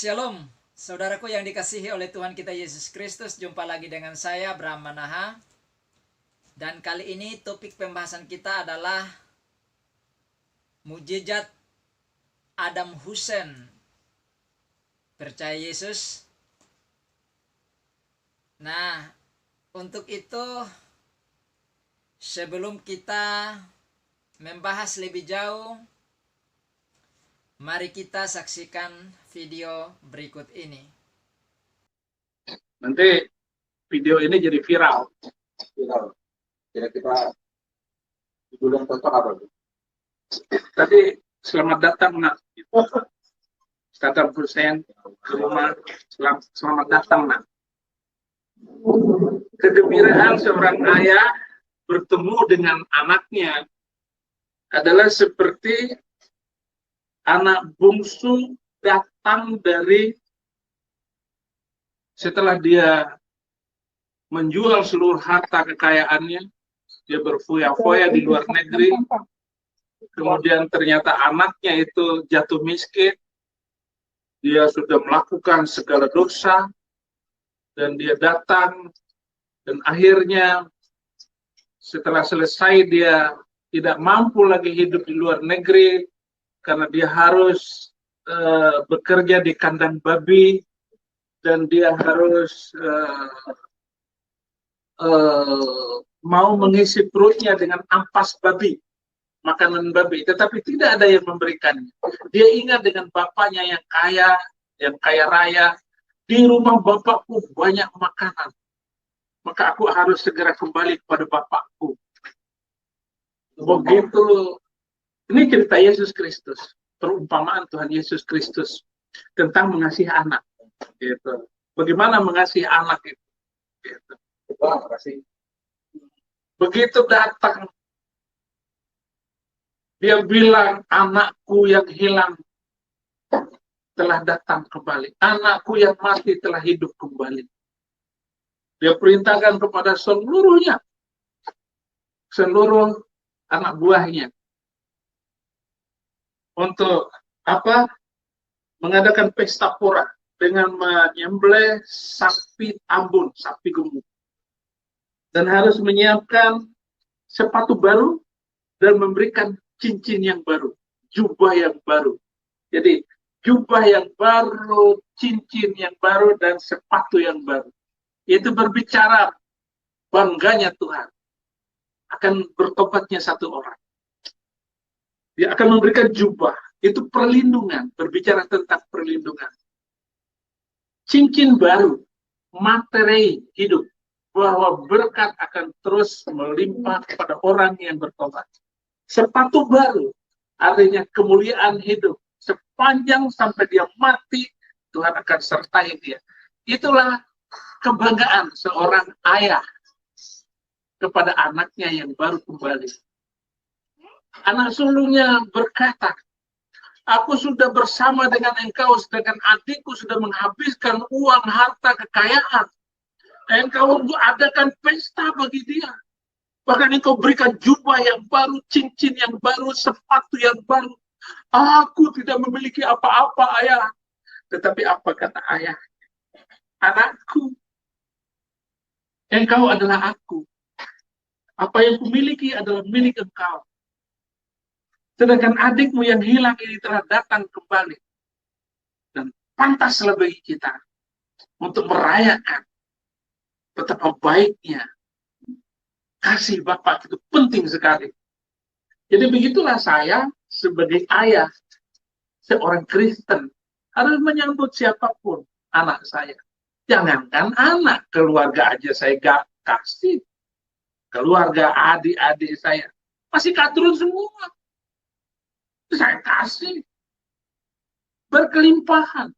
Shalom, saudaraku yang dikasihi oleh Tuhan kita Yesus Kristus. Jumpa lagi dengan saya, Bram Manaha. Dan kali ini topik pembahasan kita adalah mujizat Adam Hussein. Percaya Yesus? Nah, untuk itu sebelum kita membahas lebih jauh, mari kita saksikan video berikut ini. Nanti video ini jadi viral. Kira-kira judul yang cocok apa, Bu? Tadi selamat datang, Nak. Saddam Hussein ke rumah. Selamat datang, Nak. Kegembiraan seorang ayah bertemu dengan anaknya adalah seperti anak bungsu datang dari setelah dia menjual seluruh harta kekayaannya, dia berfoya-foya di luar negeri, kemudian ternyata anaknya itu jatuh miskin, dia sudah melakukan segala dosa, dan dia datang, dan akhirnya setelah selesai dia tidak mampu lagi hidup di luar negeri, karena dia harus bekerja di kandang babi, dan dia harus mau mengisi perutnya dengan ampas babi, makanan babi, tetapi tidak ada yang memberikannya. Dia ingat dengan bapaknya yang kaya raya, di rumah bapakku banyak makanan, maka aku harus segera kembali kepada bapakku. Begitu, ini cerita Yesus Kristus, perumpamaan Tuhan Yesus Kristus tentang mengasihi anak. Gitu. Bagaimana mengasihi anak itu? Gitu. Begitu datang, dia bilang, anakku yang hilang telah datang kembali. Anakku yang mati telah hidup kembali. Dia perintahkan kepada seluruh anak buahnya untuk apa? Mengadakan pesta pora dengan menyembelih sapi ambon, sapi gemuk. Dan harus menyiapkan sepatu baru dan memberikan cincin yang baru, jubah yang baru. Jadi jubah yang baru, cincin yang baru, dan sepatu yang baru. Itu berbicara bangganya Tuhan akan bertobatnya satu orang. Dia akan memberikan jubah, itu perlindungan, berbicara tentang perlindungan. Cincin baru, materi hidup, bahwa berkat akan terus melimpah kepada orang yang bertobat. Sepatu baru, artinya kemuliaan hidup. Sepanjang sampai dia mati, Tuhan akan sertai dia. Itulah kebanggaan seorang ayah kepada anaknya yang baru kembali. Anak sulungnya berkata, aku sudah bersama dengan engkau, sedangkan adikku sudah menghabiskan uang, harta, kekayaan. Engkau adakan pesta bagi dia. Bahkan engkau berikan jubah yang baru, cincin yang baru, sepatu yang baru. Aku tidak memiliki apa-apa, ayah. Tetapi apa kata ayah? Anakku, engkau adalah aku. Apa yang kumiliki adalah milik engkau. Sedangkan adikmu yang hilang ini telah datang kembali. Dan pantaslah bagi kita untuk merayakan betapa baiknya kasih Bapak itu penting sekali. Jadi begitulah saya sebagai ayah, seorang Kristen, harus menyambut siapapun anak saya. Jangankan anak, keluarga aja saya gak kasih. Keluarga adik-adik saya masih kadrun semua. Saya kasih. Berkelimpahan.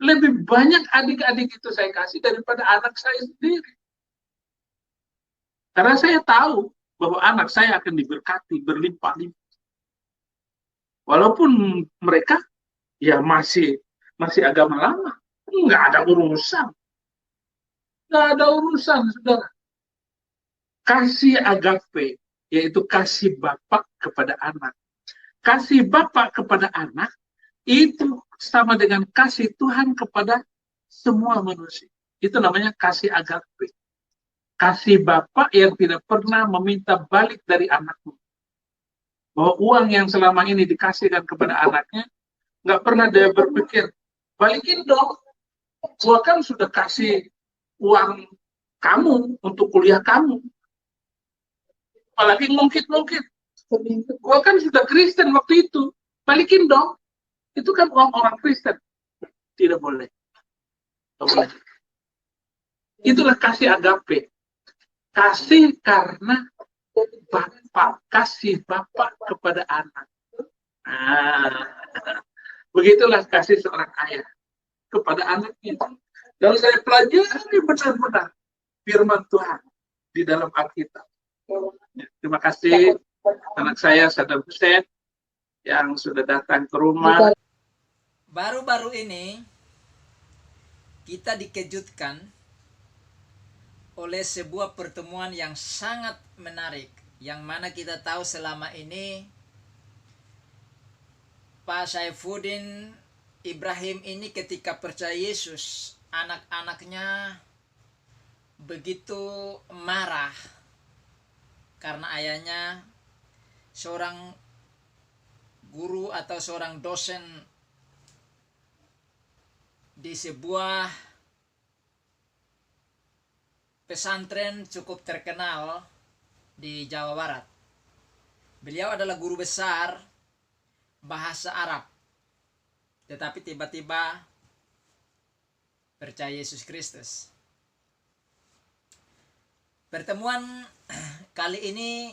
Lebih banyak adik-adik itu saya kasih daripada anak saya sendiri. Karena saya tahu bahwa anak saya akan diberkati berlimpah-limpah. Walaupun mereka ya masih agama lama, nggak ada urusan. Nggak ada urusan, saudara. Kasih agape, yaitu kasih Bapak kepada anak. Kasih Bapak kepada anak, itu sama dengan kasih Tuhan kepada semua manusia. Itu namanya kasih agape. Kasih Bapak yang tidak pernah meminta balik dari anaknya. Bahwa uang yang selama ini dikasihkan kepada anaknya, nggak pernah dia berpikir, balikin dong, gua kan sudah kasih uang kamu untuk kuliah kamu. Apalagi mungkin-mungkin, gua kan sudah Kristen waktu itu, balikin dong. Itu kan uang orang Kristen. Tidak boleh. Tidak boleh. Itulah kasih agape. Kasih karena Bapak, kasih Bapak kepada anak. Nah, begitulah kasih seorang ayah kepada anaknya. Dan saya pelajari benar-benar firman Tuhan di dalam Alkitab. Terima kasih anak saya Saddam Hussein yang sudah datang ke rumah. Baru-baru ini kita dikejutkan oleh sebuah pertemuan yang sangat menarik, yang mana kita tahu selama ini Pak Saifuddin Ibrahim ini ketika percaya Yesus, anak-anaknya begitu marah karena ayahnya seorang guru atau seorang dosen di sebuah pesantren cukup terkenal di Jawa Barat. Beliau adalah guru besar bahasa Arab, tetapi tiba-tiba percaya Yesus Kristus. Pertemuan kali ini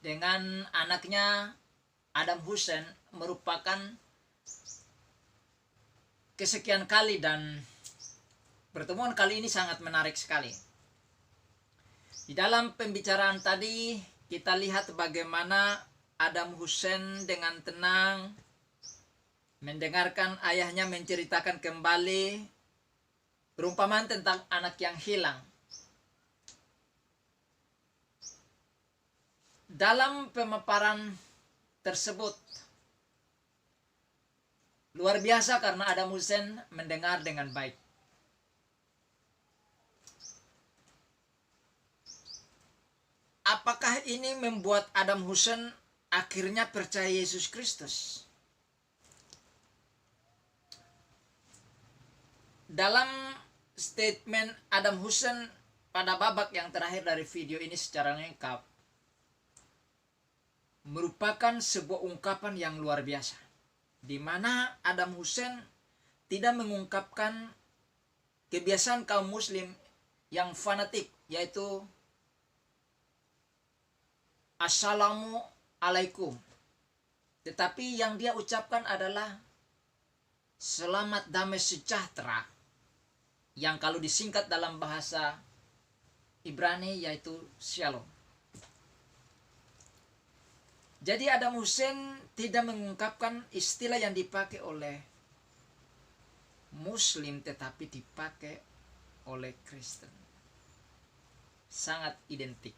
dengan anaknya Adam Hussein merupakan kesekian kali, dan pertemuan kali ini sangat menarik sekali. Di dalam pembicaraan tadi kita lihat bagaimana Adam Hussein dengan tenang mendengarkan ayahnya menceritakan kembali perumpamaan tentang anak yang hilang. Dalam pemaparan tersebut luar biasa karena Adam Hussein mendengar dengan baik. Apakah ini membuat Adam Hussein akhirnya percaya Yesus Kristus? Dalam statement Adam Hussein pada babak yang terakhir dari video ini secara lengkap, merupakan sebuah ungkapan yang luar biasa, di mana Adam Hussein tidak mengungkapkan kebiasaan kaum muslim yang fanatik, yaitu Assalamualaikum. Tetapi yang dia ucapkan adalah selamat damai sejahtera, yang kalau disingkat dalam bahasa Ibrani yaitu Shalom. Jadi Adam Hussein tidak mengungkapkan istilah yang dipakai oleh Muslim, tetapi dipakai oleh Kristen. Sangat identik.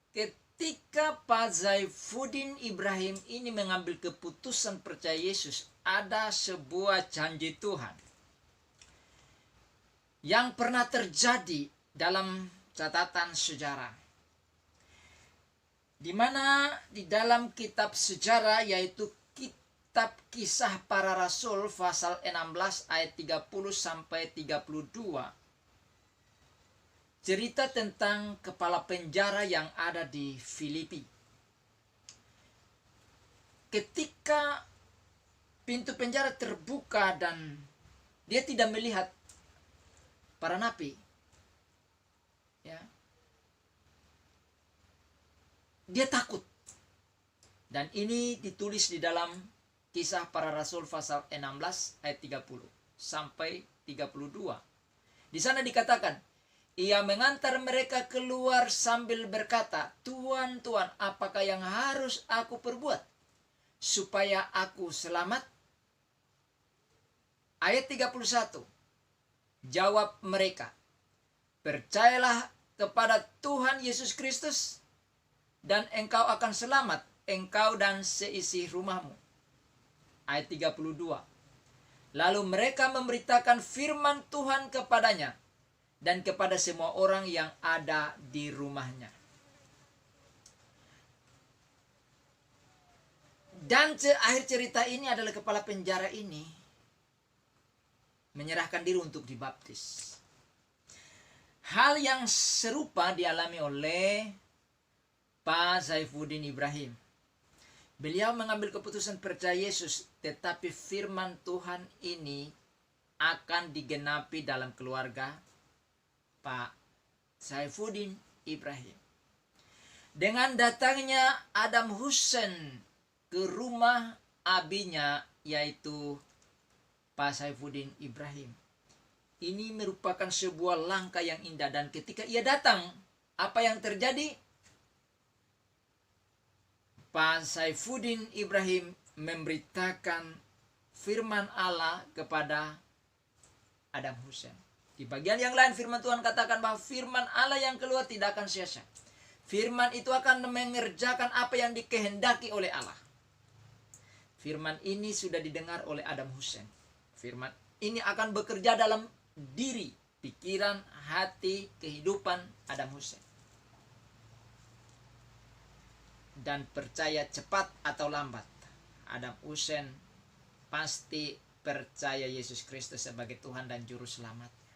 Ketika Pak Saifuddin Ibrahim ini mengambil keputusan percaya Yesus, ada sebuah janji Tuhan yang pernah terjadi dalam catatan sejarah, di mana di dalam kitab sejarah, yaitu kitab Kisah Para Rasul pasal 16 ayat 30 sampai 32, cerita tentang kepala penjara yang ada di Filipi. Ketika pintu penjara terbuka dan dia tidak melihat para napi, ya, dia takut. Dan ini ditulis di dalam Kisah Para Rasul pasal 16 ayat 30 sampai 32. Di sana dikatakan, ia mengantar mereka keluar sambil berkata, Tuhan, Tuhan, apakah yang harus aku perbuat supaya aku selamat? Ayat 31. Jawab mereka, percayalah kepada Tuhan Yesus Kristus dan engkau akan selamat, engkau dan seisi rumahmu. Ayat 32. Lalu mereka memberitakan firman Tuhan kepadanya dan kepada semua orang yang ada di rumahnya. Dan akhir cerita ini adalah kepala penjara ini menyerahkan diri untuk dibaptis. Hal yang serupa dialami oleh Pak Saifuddin Ibrahim. Beliau mengambil keputusan percaya Yesus, tetapi firman Tuhan ini akan digenapi dalam keluarga Pak Saifuddin Ibrahim. Dengan datangnya Adam Hussein ke rumah abinya, yaitu Pak Saifuddin Ibrahim, ini merupakan sebuah langkah yang indah. Dan ketika ia datang, apa yang terjadi? Pak Saifuddin Ibrahim memberitakan firman Allah kepada Adam Hussein. Di bagian yang lain firman Tuhan katakan bahwa firman Allah yang keluar tidak akan sia-sia. Firman itu akan mengerjakan apa yang dikehendaki oleh Allah. Firman ini sudah didengar oleh Adam Hussein. Firman ini akan bekerja dalam diri, pikiran, hati, kehidupan Adam Hussein. Dan percaya cepat atau lambat, Adam Hussein pasti percaya Yesus Kristus sebagai Tuhan dan Juru Selamatnya.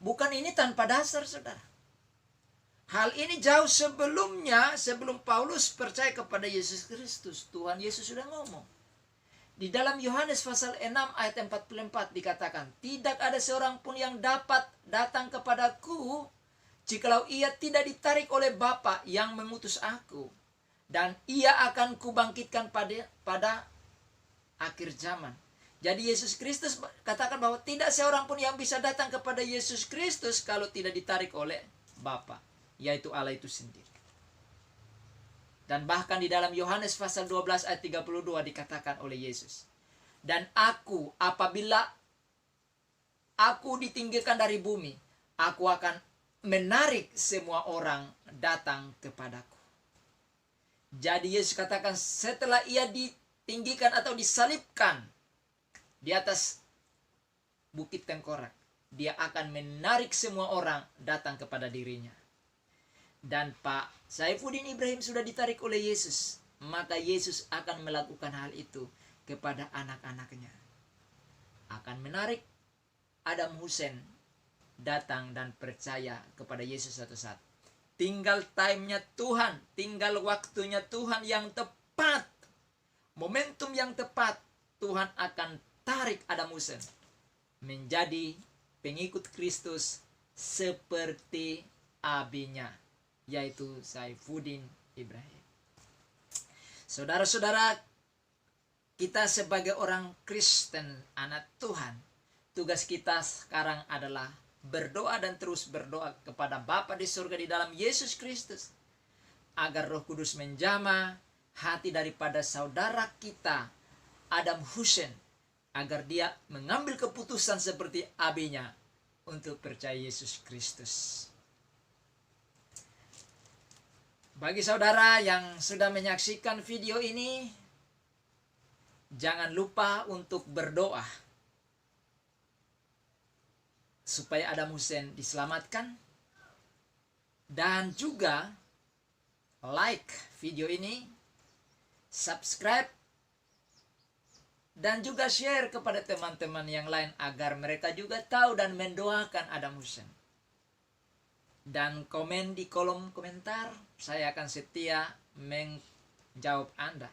Bukan ini tanpa dasar, saudara. Hal ini jauh sebelumnya, sebelum Paulus percaya kepada Yesus Kristus. Tuhan Yesus sudah ngomong. Di dalam Yohanes pasal 6 ayat 44 dikatakan, tidak ada seorang pun yang dapat datang kepadaku jikalau ia tidak ditarik oleh Bapa yang mengutus aku, dan ia akan kubangkitkan pada akhir zaman. Jadi Yesus Kristus katakan bahwa tidak seorang pun yang bisa datang kepada Yesus Kristus kalau tidak ditarik oleh Bapa, yaitu Allah itu sendiri. Dan bahkan di dalam Yohanes pasal 12 ayat 32 dikatakan oleh Yesus, dan aku, apabila aku ditinggikan dari bumi, aku akan menarik semua orang datang kepadaku. Jadi Yesus katakan setelah ia ditinggikan atau disalibkan di atas bukit tengkorak, dia akan menarik semua orang datang kepada dirinya. Dan Pak Saifuddin Ibrahim sudah ditarik oleh Yesus, maka Yesus akan melakukan hal itu kepada anak-anaknya. Akan menarik Adam Hussein datang dan percaya kepada Yesus satu saat. Tinggal time-nya Tuhan, tinggal waktunya Tuhan yang tepat, momentum yang tepat, Tuhan akan tarik Adam Hussein menjadi pengikut Kristus seperti abinya, yaitu Saifuddin Ibrahim. Saudara-saudara, kita sebagai orang Kristen, anak Tuhan, tugas kita sekarang adalah berdoa dan terus berdoa kepada Bapa di surga di dalam Yesus Kristus, agar Roh Kudus menjamah hati daripada saudara kita Adam Hussein, agar dia mengambil keputusan seperti abinya untuk percaya Yesus Kristus. Bagi saudara yang sudah menyaksikan video ini, jangan lupa untuk berdoa supaya Adam Hussein diselamatkan, dan juga like video ini, subscribe, dan juga share kepada teman-teman yang lain agar mereka juga tahu dan mendoakan Adam Hussein. Dan komen di kolom komentar, saya akan setia menjawab Anda.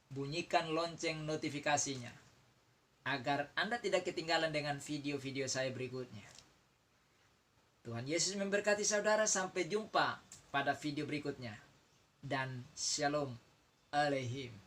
Bunyikan lonceng notifikasinya agar Anda tidak ketinggalan dengan video-video saya berikutnya. Tuhan Yesus memberkati saudara. Sampai jumpa pada video berikutnya. Dan Shalom Aleichem.